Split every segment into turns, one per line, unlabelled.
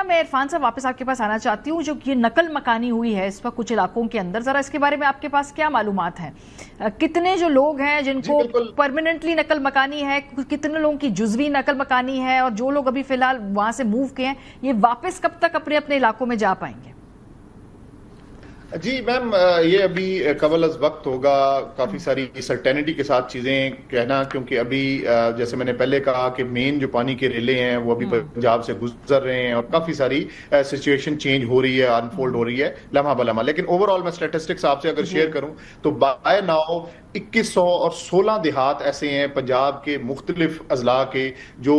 میں عرفان صاحب واپس آپ کے پاس آنا چاہتی ہوں. جو یہ نقل مکانی ہوئی ہے اس وقت کچھ علاقوں کے اندر, ذرا اس کے بارے میں آپ کے پاس کیا معلومات ہیں؟ کتنے جو لوگ ہیں جن کو پرماننٹلی نقل مکانی ہے, کتنے لوگوں کی جزوی نقل مکانی ہے, اور جو لوگ ابھی فی الحال وہاں سے موو کیے ہیں یہ واپس کب تک اپنے اپنے علاقوں میں جا پائیں گے؟
جی میم, یہ ابھی قبل از وقت ہوگا کافی ساری سرٹینٹی کے ساتھ چیزیں کہنا, کیونکہ ابھی جیسے میں نے پہلے کہا کہ مین جو پانی کے ریلے ہیں وہ ابھی پنجاب سے گزر رہے ہیں اور کافی ساری سچویشن چینج ہو رہی ہے, انفولڈ ہو رہی ہے لمحہ بلمحہ. لیکن اوور آل میں اسٹیٹسٹکس آپ سے اگر شیئر کروں تو بائی ناؤ 2100 اور 16 دیہات ایسے ہیں پنجاب کے مختلف اضلاع کے جو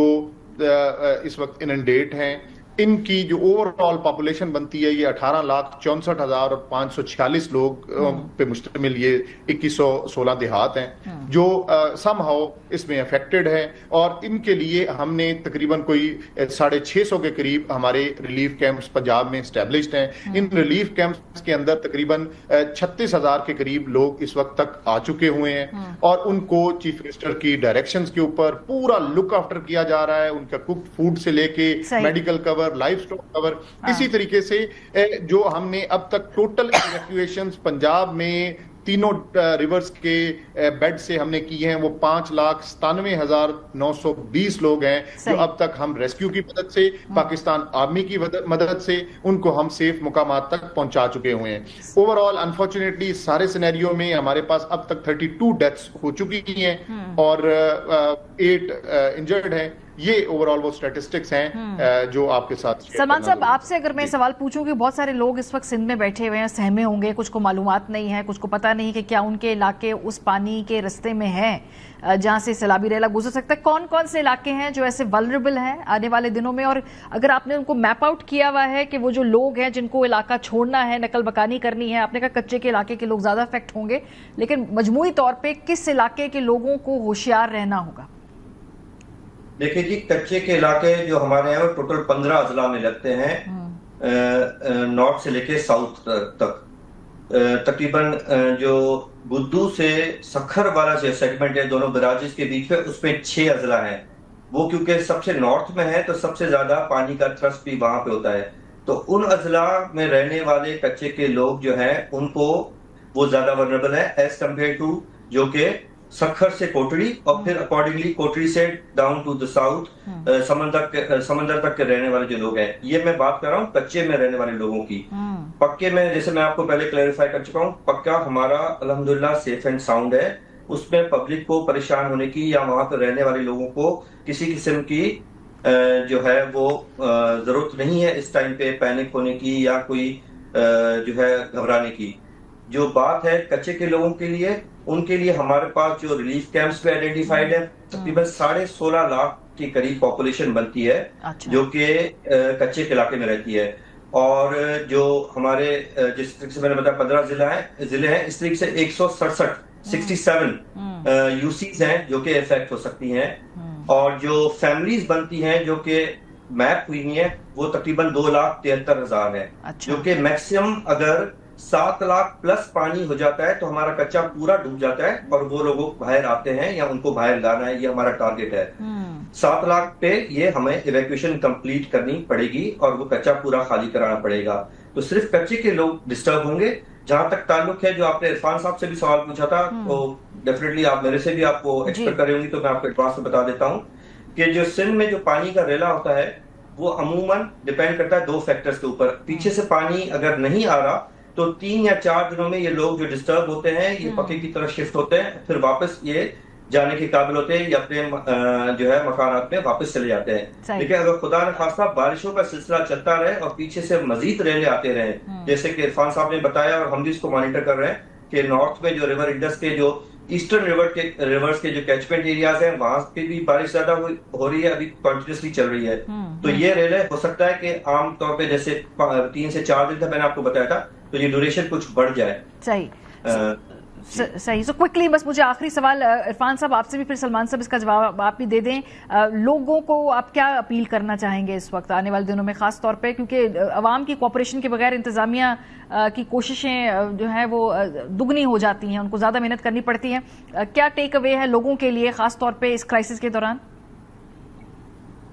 اس وقت اننڈیٹ ہیں. ان کی جو اوور آل پاپولیشن بنتی ہے یہ 18,64,546 لوگ پہ مشتمل یہ 2116 دیہات ہیں جو سم ہاؤ اس میں افیکٹڈ ہیں, اور ان کے لیے ہم نے تقریباً کوئی 650 کے قریب ہمارے ریلیف کیمپس پنجاب میں اسٹیبلشڈ ہیں. ان ریلیف کیمپس کے اندر تقریباً 36,000 کے قریب لوگ اس وقت تک آ چکے ہوئے ہیں, اور ان کو چیف منسٹر کی ڈائریکشنز کے اوپر پورا لک آفٹر کیا جا رہا ہے. ان کا کوکڈ فوڈ سے لے کے میڈیکل کور, لائف سٹاک کور, اسی طریقے سے جو ہم نے اب تک ٹوٹل ایویکویشنز پنجاب میں تینوں ریورز کے بیڈ سے ہم نے کی ہیں وہ 5,97,920 لوگ ہیں جو اب تک ہم ریسکیو کی مدد سے, پاکستان آرمی کی مدد سے ان کو ہم سیف مقامات تک پہنچا چکے ہوئے ہیں. اوور آل انفارچونیٹلی سارے سینیریو میں ہمارے پاس اب تک 32 ڈیتھس ہو چکی ہیں اور 8 انجرڈ ہیں. یہ اوور آل وہ اسٹیٹسٹکس ہیں جو آپ کے ساتھ.
سلمان صاحب آپ سے اگر میں سوال پوچھوں کہ بہت سارے لوگ اس وقت سندھ میں بیٹھے ہوئے ہیں, سہمے ہوں گے, کچھ کو معلومات نہیں ہے, کچھ کو پتہ نہیں کہ کیا ان کے علاقے اس پانی کے رستے میں ہیں جہاں سے سیلابی ریلا گزر سکتا ہے. کون کون سے علاقے ہیں جو ایسے ولنریبل ہیں آنے والے دنوں میں, اور اگر آپ نے ان کو میپ آؤٹ کیا ہوا ہے کہ وہ جو لوگ ہیں جن کو علاقہ چھوڑنا ہے, نقل مکانی کرنی ہے, آپ نے کہا کچے کے علاقے کے لوگ زیادہ افیکٹ ہوں گے, لیکن مجموعی طور پہ کس علاقے کے لوگوں کو ہوشیار رہنا ہوگا؟
دیکھیں جی, کچے کے علاقے جو ہمارے ہیں وہ ٹوٹل 15 اضلاع میں لگتے ہیں, نارتھ سے لے کے ساؤتھ تک. تقریباً جو بدو سے سکھر والا جو سیگمنٹ ہے دونوں براجز کے بیچ میں, اس میں 6 اضلاع ہیں. وہ کیونکہ سب سے نارتھ میں ہے تو سب سے زیادہ پانی کا تھرسٹ بھی وہاں پہ ہوتا ہے. تو ان اضلاع میں رہنے والے کچے کے لوگ جو ہیں ان کو وہ زیادہ ورنریبل ہے ایز کمپیئر ٹو جو کہ سکھر سے کوٹڑی اور پھر اکارڈنگلی کوٹڑی سے ڈاؤن ٹو دا ساؤتھ سمندر تک کے رہنے والے جو لوگ ہیں. یہ میں بات کر رہا ہوں کچے میں رہنے والے لوگوں کی. پکے میں جیسے میں آپ کو پہلے کلیریفائی کر چکا ہوں, پکا ہمارا الحمدللہ سیف اینڈ ساؤنڈ ہے. اس میں پبلک کو پریشان ہونے کی یا وہاں پہ رہنے والے لوگوں کو کسی قسم کی جو ہے وہ ضرورت نہیں ہے اس ٹائم پہ پینک ہونے کی یا کوئی جو ہے گھبرانے کی. جو بات ہے کچے کے لوگوں کے لیے, ان کے لیے ہمارے پاس جو ریلیف کیمپس پہ آئیڈینٹیفائڈ ہے تقریباً 16.5 لاکھ کے قریب پاپولیشن بنتی ہے جو کہ کچے کے علاقے میں رہتی ہے. اور جو ہمارے جس طریقے سے میں نے بتایا 15 ضلع ہیں, اس طریقے سے 167 یوسیز ہیں جو کہ افیکٹ ہو سکتی ہیں. اور جو فیملیز بنتی ہیں جو کہ میپ ہوئی ہیں وہ تقریباً 2,73,000 ہے, جو کہ میکسیمم اگر 7 لاکھ پلس پانی ہو جاتا ہے تو ہمارا کچا پورا ڈوب جاتا ہے اور وہ لوگ باہر آتے ہیں یا ان کو باہر لانا ہے, یہ ہمارا ٹارگٹ ہے. 7 لاکھ پہ یہ ہمیں ایویکویشن کمپلیٹ کرنی پڑے گی اور وہ کچا پورا خالی کرانا پڑے گا. تو صرف کچے کے لوگ ڈسٹرب ہوں گے. جہاں تک تعلق ہے جو آپ نے عرفان صاحب سے بھی سوال پوچھا تھا تو ڈیفینیٹلی آپ میرے سے بھی آپ کو ایکسپیکٹ کریں گی, تو میں آپ کو ایڈوانس میں بتا دیتا ہوں کہ جو سندھ میں جو پانی کا ریلا ہوتا ہے وہ عموماً ڈیپینڈ کرتا ہے 2 فیکٹرز کے اوپر. پیچھے سے پانی اگر نہیں آ رہا تو 3 یا 4 دنوں میں یہ لوگ جو ڈسٹرب ہوتے ہیں یہ پکے کی طرف شفٹ ہوتے ہیں, پھر واپس یہ جانے کے قابل ہوتے ہیں یا اپنے جو ہے مکانات میں واپس چلے جاتے ہیں. لیکن اگر خدا نخواستہ بارشوں کا سلسلہ چلتا رہے اور پیچھے سے مزید ریلے آتے رہے, جیسے کہ عرفان صاحب نے بتایا اور ہم بھی اس کو مانیٹر کر رہے ہیں کہ نارتھ میں جو ریور انڈس کے جو ایسٹرن ریورز کے جو کیچمنٹ ایریاز ہیں وہاں پہ بھی بارش زیادہ ہو رہی ہے, ابھی کنٹینیوسلی چل رہی ہے. تو یہ ریلے ہو سکتا ہے کہ عام طور پہ جیسے 3 سے 4 دن تھا میں نے آپ کو بتایا تھا, تو یہ ڈیوریشن کچھ بڑھ جائے.
صحیح. سو کوئکلی بس مجھے آخری سوال عرفان صاحب آپ سے بھی, پھر سلمان صاحب اس کا جواب آپ بھی دے دیں. لوگوں کو آپ کیا اپیل کرنا چاہیں گے اس وقت آنے والے دنوں میں, خاص طور پہ کیونکہ عوام کی کوآپریشن کے بغیر انتظامیہ کی کوششیں جو ہیں وہ دگنی ہو جاتی ہیں, ان کو زیادہ محنت کرنی پڑتی ہے. کیا ٹیک اوے ہے لوگوں کے لیے خاص طور پہ اس کرائسس کے دوران؟